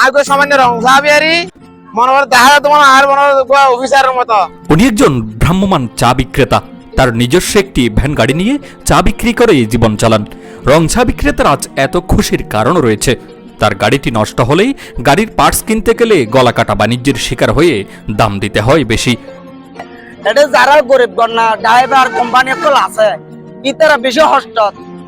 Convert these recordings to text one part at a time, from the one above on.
আগে সামান্য রং সাবিয়ারি মনে করে দেখা যায় তোমার আর মনে হয় অফিসারের মতো। উনি একজন ভ্রাম্যমাণ চা বিক্রেতা। তার নিজস্ব একটি ভ্যান গাড়ি নিয়ে চা বিক্রি করে জীবন চালান। রং চা বিক্রেতার আজ এত খুশির কারণও রয়েছে। তার গাড়িটি নষ্ট হলেই গাড়ির পার্টস কিনতে গেলে গলাকাটা বাণিজ্যের শিকার হয়ে দাম দিতে হয় বেশি। এটা যারা গরিব গণ্য ড্রাইভার কোম্পানি সকল আছে ইতারা বেশি কষ্ট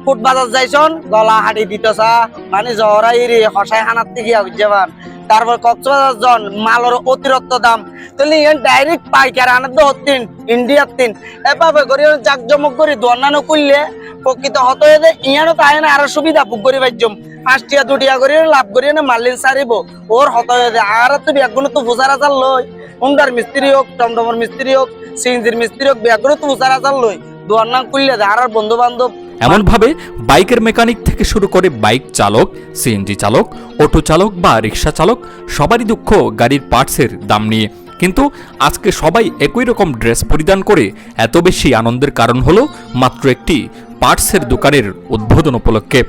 ফুটবাজার যাইছন গলা হাঁটি দিতেছা মানে জহরাই রে হসাই হানার থেকে যাবান। তারপর কক্সবাজার জন মালের অতিরিক্ত দাম তাহলে ইয়ান ডাইরেক্ট পাইকার আনার তো হতিন ইন্ডিয়ার তিন এভাবে করে জাকজমক করে দোয়ানো করলে প্রকৃত হত হয়ে যায়। ইয়ানো তাই না আরো সুবিধা বুক করে পাইছম 5 টিয়া 2 টিয়া করে লাভ করিয়ে না মারলিন সারিব ওর হত হয়ে যায়। আর তো ব্যাগগুলো তো 2000 লই হুন্ডার মিস্ত্রি হোক টমটমর মিস্ত্রি হোক সিএনজির মিস্ত্রি হোক ব্যাগগুলো তো 2000 লই দোয়ানা করলে আর বন্ধু বান্ধব এমন ভাবে বাইকের মেকানিক থেকে শুরু করে বাইক চালক, সিএনজি চালক, অটো চালক বা রিক্সা চালক সবারই দুঃখ গাড়ির পার্টসের দাম নিয়ে। কিন্তু আজকে সবাই একই রকম ড্রেস পরিধান করে এত বেশি আনন্দের কারণ হলো মাত্র একটি পার্টসের দোকানের উদ্বোধন উপলক্ষে।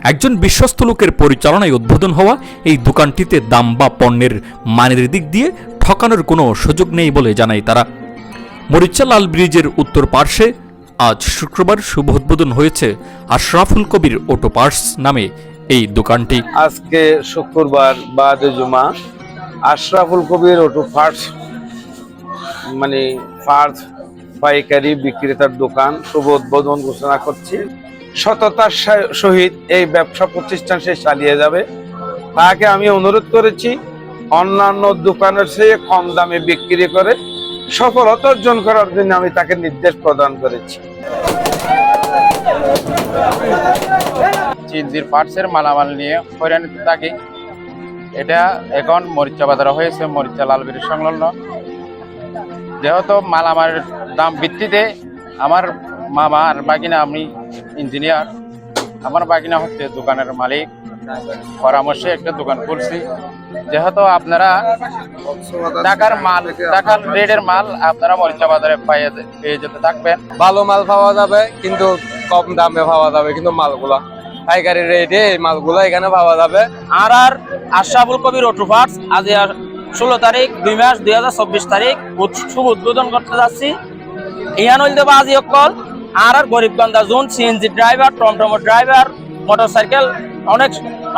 একজন বিশ্বস্ত লোকের পরিচালনায় উদ্বোধন হওয়া এই দোকানটিতে দাম বা পণ্যের মানের দিক দিয়ে ঠকানোর কোনো সুযোগ নেই বলে জানায় তারা। মরিচা লাল ব্রিজের উত্তর পার্শ্বে আজ শুক্রবার শুভ উদ্বোধন হয়েছে আশরাফুল কবির অটো পার্টস নামে এই দোকানটি। আজকে শুক্রবার বাদে জুমা আশরাফুল কবির অটো পার্টস মানে পার্টস পাইকারি বিক্রেতার দোকান শুভ উদ্বোধন ঘোষণা করছি। সততার সহিত এই ব্যবসা প্রতিষ্ঠান সে চালিয়ে যাবে তাকে আমি অনুরোধ করেছি অন্যান্য দোকানের চেয়ে কম দামে বিক্রি করে সফলতা অর্জন করার জন্য আমি তাকে নির্দেশ প্রদান করেছি। চিনজির পার্টসের মালামাল নিয়ে হয়রানিতে থাকি। এটা এখন মরিচা বাজারে হয়েছে, মরিচা লালবির সংলগ্ন। যেহেতু মালামালের দাম ভিত্তিতে আমার মামা আর বাগিনা, আমি ইঞ্জিনিয়ার, আমার বাগিনা হচ্ছে দোকানের মালিক, পরামর্শে একটা দোকান খুলছি। যেহেতু আপনারা টাকার রেটের মাল আপনারা মরিচা বাজারে পেয়ে যেতে থাকবেন। ভালো মাল পাওয়া যাবে কিন্তু কম দামে পাওয়া যাবে, কিন্তু মালগুলা পাইকারি রেটে এই মালগুলা এখানে পাওয়া যাবে। আর আশরাফুল কবির অটো পার্টস আজ 16 তারিখ 2 মাস 2024 তারিখ শুভ উদ্বোধন করতে যাচ্ছি। ইয়ান হইল দেবা আজি অকল আর গরিবগঞ্জা জোন সিএনজি ড্রাইভার, টমটম ড্রাইভার, মোটরসাইকেল অনেক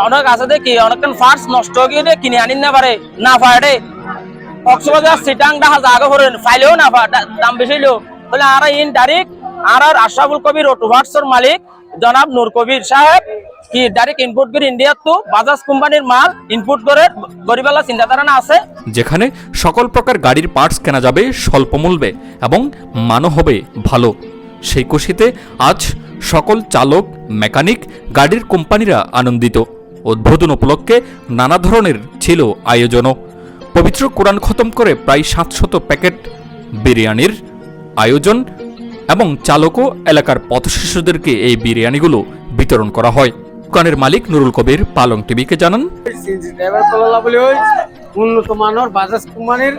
অনেক আছে দেখি অনেকক্ষণ পার্টস নষ্ট হয়ে গিয়ে কিনে আনিন না পারে না পারে কক্সবাজার সিটাং ডাহা জায়গা করে ফাইলেও না দাম বেশি হইলেও বলে আর ইন ডাইরেক্ট আর আশরাফুল কবির অটো পার্টসের মালিক জনাব নূর কবির সাহেব কি ডাইরেক্ট ইনপুট করে ইন্ডিয়া তো বাজাজ কোম্পানির মাল ইনপুট করে গরিবালা চিন্তাধারণা আছে, যেখানে সকল প্রকার গাড়ির পার্টস কেনা যাবে স্বল্প মূল্যে এবং মানও হবে ভালো। সেই খুশিতে আজ সকল চালক, মেকানিক, গাড়ির কোম্পানিরা আনন্দিত। উদ্বোধন উপলক্ষে নানা ধরনের ছিল আয়োজনও। পবিত্র কোরআন খতম করে প্রায় 700 প্যাকেট বিরিয়ানির আয়োজন এবং চালক ও এলাকার পথশিশুদেরকে এই বিরিয়ানিগুলো বিতরণ করা হয়। দোকানের মালিক নুরুল কবির পালং টিভিকে জানান, উন্নত মানের বাজাজ কোম্পানির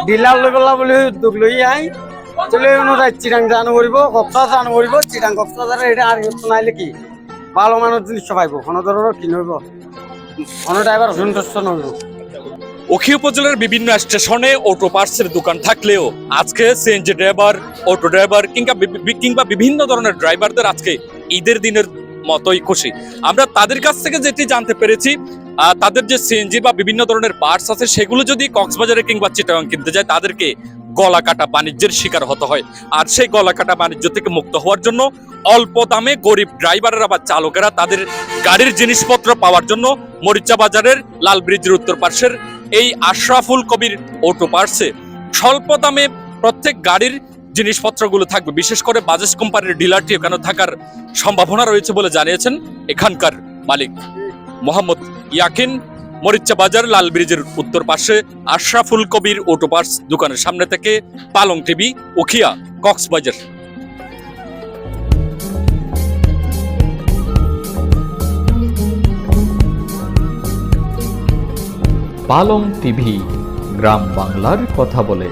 ডিলার লেভেলা বলে উদ্যোগ লই আই চলে অনুরাই চিরাং জানো করিব কক্সবাজার জানো করিব চিরাং কক্সবাজার এটা আর নাইলে কি ভালো মানের জিনিস পাইব কোনো ধরনের কি নইব কোনো ড্রাইভার সন্তুষ্ট নইব। ওখি উপজেলার বিভিন্ন স্টেশনে অটো পার্টসের দোকান থাকলেও আজকে সিএনজি ড্রাইভার, অটো ড্রাইভার কিংবা বিভিন্ন ধরনের ড্রাইভারদের আজকে ঈদের দিনের মতোই খুশি। আমরা তাদের কাছ থেকে যেটি জানতে পেরেছি তাদের যে সিএনজি বা বিভিন্ন ধরনের পার্টস আছে সেগুলো যদি কক্সবাজারে কিংবা চিটাগাং কিনতে যায় তাদেরকে গলা কাটা বাণিজ্যের শিকার হতে হয়। আর সেই গলা কাটা বাণিজ্য থেকে মুক্ত হওয়ার জন্য অল্প দামে গরিব ড্রাইভাররা বা চালকেরা তাদের গাড়ির জিনিসপত্র পাওয়ার জন্য মরিচা বাজারের লাল ব্রিজের উত্তর পার্শ্বের এই আশরাফুল কবির অটো পার্টসে স্বল্প দামে প্রত্যেক গাড়ির জিনিসপত্রগুলো থাকবে। বিশেষ করে বাজাজ কোম্পানির ডিলারটি এখানে থাকার সম্ভাবনা রয়েছে বলে জানিয়েছেন এখানকার মালিক মোহাম্মদ ইয়াকিন। মরিচা বাজার লাল ব্রিজের উত্তর পাশে আশরাফুল কবির অটো পার্টস দোকানের সামনে থেকে পালং টিভি, উখিয়া, কক্সবাজার। পালং টিভি, গ্রাম বাংলার কথা বলে।